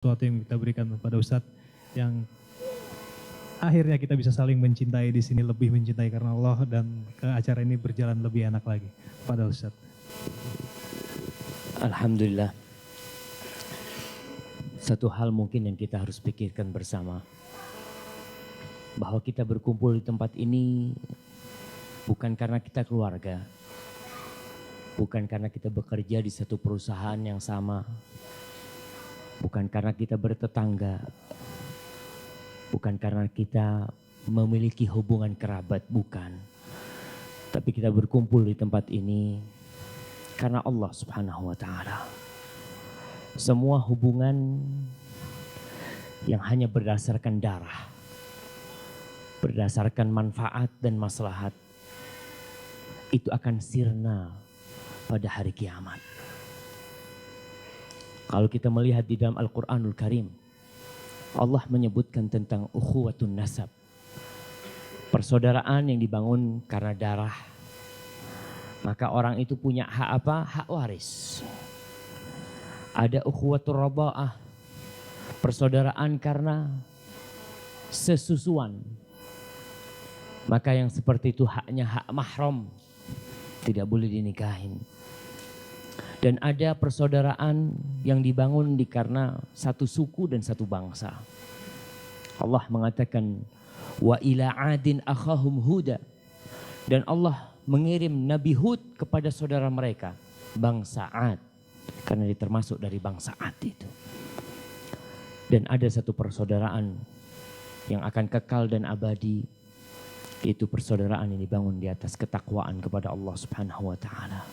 sesuatu yang kita berikan kepada Ustadz yang akhirnya kita bisa saling mencintai di sini, lebih mencintai karena Allah, dan ke acara ini berjalan lebih enak lagi pada Ustadz. Alhamdulillah. Satu hal mungkin yang kita harus pikirkan bersama, bahwa kita berkumpul di tempat ini bukan karena kita keluarga, bukan karena kita bekerja di satu perusahaan yang sama, bukan karena kita bertetangga, bukan karena kita memiliki hubungan kerabat, bukan. Tapi kita berkumpul di tempat ini karena Allah Subhanahu wa Ta'ala. Semua hubungan yang hanya berdasarkan darah, berdasarkan manfaat dan maslahat, itu akan sirna pada hari kiamat. Kalau kita melihat di dalam Al-Quranul Karim, Allah menyebutkan tentang ukhuwatun nasab, persaudaraan yang dibangun karena darah. Maka orang itu punya hak apa? Hak waris. Ada ukhuwatur raba'ah, persaudaraan karena sesusuan. Maka yang seperti itu haknya hak mahram, tidak boleh dinikahin. Dan ada persaudaraan yang dibangun karena satu suku dan satu bangsa. Allah mengatakan, wa ila adin akhahum huda. Dan Allah mengirim Nabi Hud kepada saudara mereka, bangsa Ad. Karena dia termasuk dari bangsa Ad itu. Dan ada satu persaudaraan yang akan kekal dan abadi, yaitu persaudaraan yang dibangun di atas ketakwaan kepada Allah Subhanahu wa Ta'ala.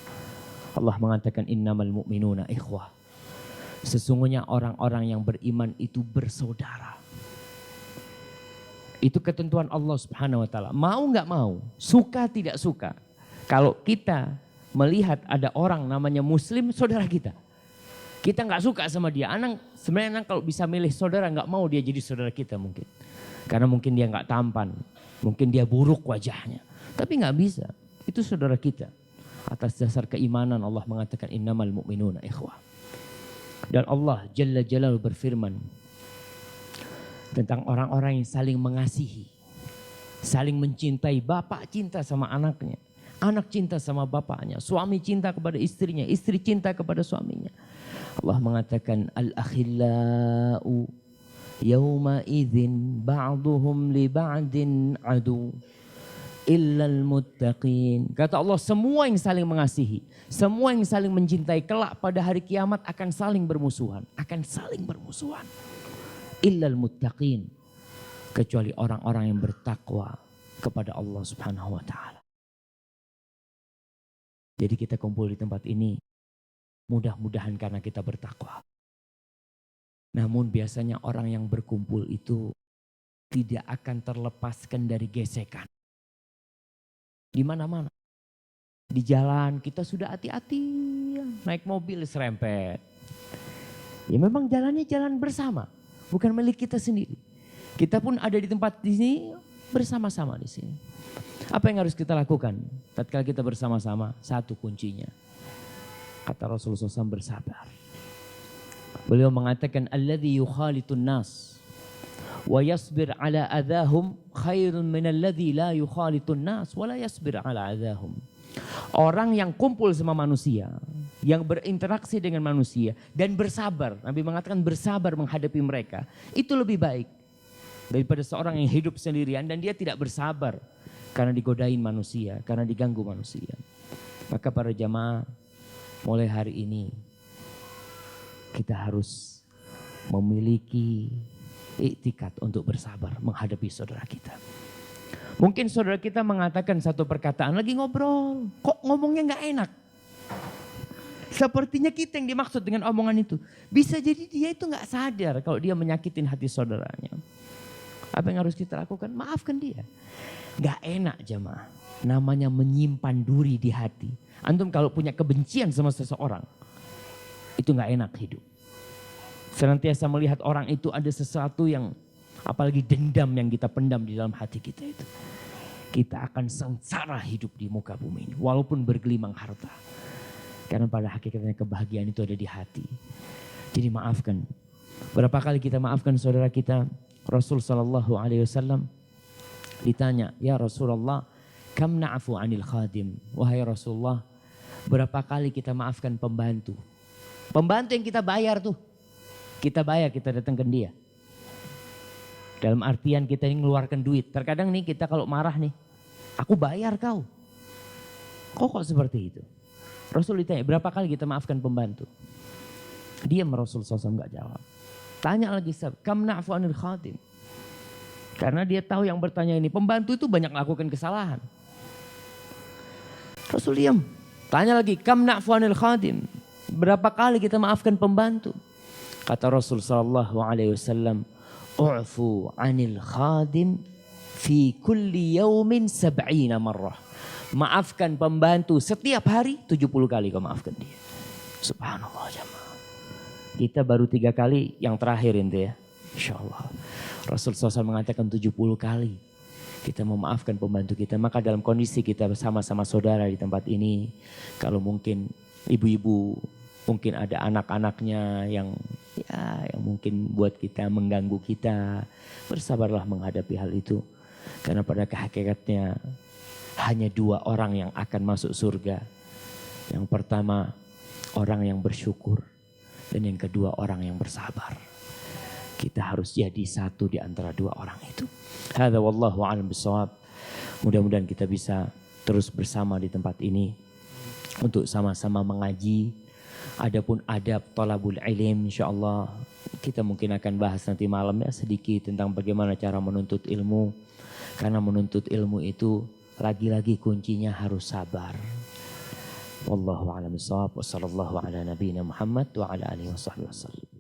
Allah mengatakan innamal mu'minuna ikhwah. Sesungguhnya orang-orang yang beriman itu bersaudara. Itu ketentuan Allah Subhanahu wa Ta'ala. Mau nggak mau, suka tidak suka. Kalau kita melihat ada orang namanya muslim, saudara kita. Kita nggak suka sama dia. Sebenarnya kalau bisa milih saudara, nggak mau dia jadi saudara kita mungkin. Karena mungkin dia nggak tampan, mungkin dia buruk wajahnya. Tapi nggak bisa, itu saudara kita. Atas dasar keimanan Allah mengatakan innamal mu'minuna ikhwah. Dan Allah Jalla Jalaluhu berfirman tentang orang-orang yang saling mengasihi, saling mencintai. Bapak cinta sama anaknya, anak cinta sama bapaknya, suami cinta kepada istrinya, istri cinta kepada suaminya. Allah mengatakan al-akhillau yawma idzin ba'duhum li ba'din adu illal muttaqin. Kata Allah, semua yang saling mengasihi, semua yang saling mencintai, kelak pada hari kiamat akan saling bermusuhan, akan saling bermusuhan. Illal muttaqin, kecuali orang-orang yang bertakwa kepada Allah Subhanahu wa Ta'ala. Jadi kita kumpul di tempat ini mudah-mudahan karena kita bertakwa. Namun biasanya orang yang berkumpul itu tidak akan terlepaskan dari gesekan. Di mana-mana. Di jalan kita sudah hati-hati, naik mobil serempet. Ya memang jalannya jalan bersama, bukan milik kita sendiri. Kita pun ada di tempat di sini bersama-sama di sini. Apa yang harus kita lakukan? Tatkala kita bersama-sama, satu kuncinya. Kata Rasulullah SAW, bersabar. Beliau mengatakan alladzi yukhalitun nas wa yasbir ala adahum khairun minalladzi la yukhalitun nas wa la yasbir ala adahum. Orang yang kumpul sama manusia, yang berinteraksi dengan manusia dan bersabar, Nabi mengatakan bersabar menghadapi mereka, itu lebih baik daripada seorang yang hidup sendirian dan dia tidak bersabar karena digodain manusia, karena diganggu manusia. Maka para jamaah, mulai hari ini kita harus memiliki iktikad untuk bersabar menghadapi saudara kita. Mungkin saudara kita mengatakan satu perkataan, lagi ngobrol, kok ngomongnya nggak enak. Sepertinya kita yang dimaksud dengan omongan itu. Bisa jadi dia itu nggak sadar kalau dia menyakitin hati saudaranya. Apa yang harus kita lakukan? Maafkan dia. Nggak enak jamaah, namanya menyimpan duri di hati. Antum kalau punya kebencian sama seseorang, itu nggak enak hidup. Senantiasa melihat orang itu ada sesuatu yang, apalagi dendam yang kita pendam di dalam hati kita itu. Kita akan sengsara hidup di muka bumi ini, walaupun bergelimang harta. Karena pada hakikatnya kebahagiaan itu ada di hati. Jadi maafkan. Berapa kali kita maafkan saudara kita? Rasul sallallahu alaihi wasallam ditanya, "Ya Rasulullah, kam na'fu 'anil khadim?" Wahai Rasulullah, berapa kali kita maafkan pembantu? Pembantu yang kita bayar tuh. Kita bayar, kita datang ke dia. Dalam artian kita ini ngeluarkan duit. Terkadang nih kita kalau marah nih, aku bayar kau. Kok seperti itu? Rasul ditanya, berapa kali kita maafkan pembantu? Diam Rasul SAW nggak jawab. Tanya lagi, kam na'fu 'anil khadim? Karena dia tahu yang bertanya ini, pembantu itu banyak melakukan kesalahan. Rasul diam. Tanya lagi, kam na'fu 'anil khadim? Berapa kali kita maafkan pembantu? Kata Rasul sallallahu alaihi wasallam, "U'fu 'anil khadim fi kulli yaumin 70 marrah." Maafkan pembantu setiap hari 70 kali kau maafkan dia. Subhanallah jemaah. Kita baru 3 kali yang terakhir itu ya. Insyaallah. Rasul SAW mengatakan 70 kali kita memaafkan pembantu kita. Maka dalam kondisi kita bersama-sama saudara di tempat ini, kalau mungkin ibu-ibu, mungkin ada anak-anaknya yang mungkin buat kita mengganggu kita, bersabarlah menghadapi hal itu. Karena pada hakikatnya hanya 2 orang yang akan masuk surga. Yang pertama orang yang bersyukur dan yang kedua orang yang bersabar. Kita harus jadi satu di antara 2 orang itu. Hadza wallahu a'lam bishawab. Mudah-mudahan kita bisa terus bersama di tempat ini untuk sama-sama mengaji. Adapun adab talabul ilm, insyaallah kita mungkin akan bahas nanti malam ya sedikit tentang bagaimana cara menuntut ilmu. Karena menuntut ilmu itu lagi-lagi kuncinya harus sabar. Wallahu a'lam bishawab. Wassallallahu ala nabiyyina Muhammad wa ala alihi wasallam.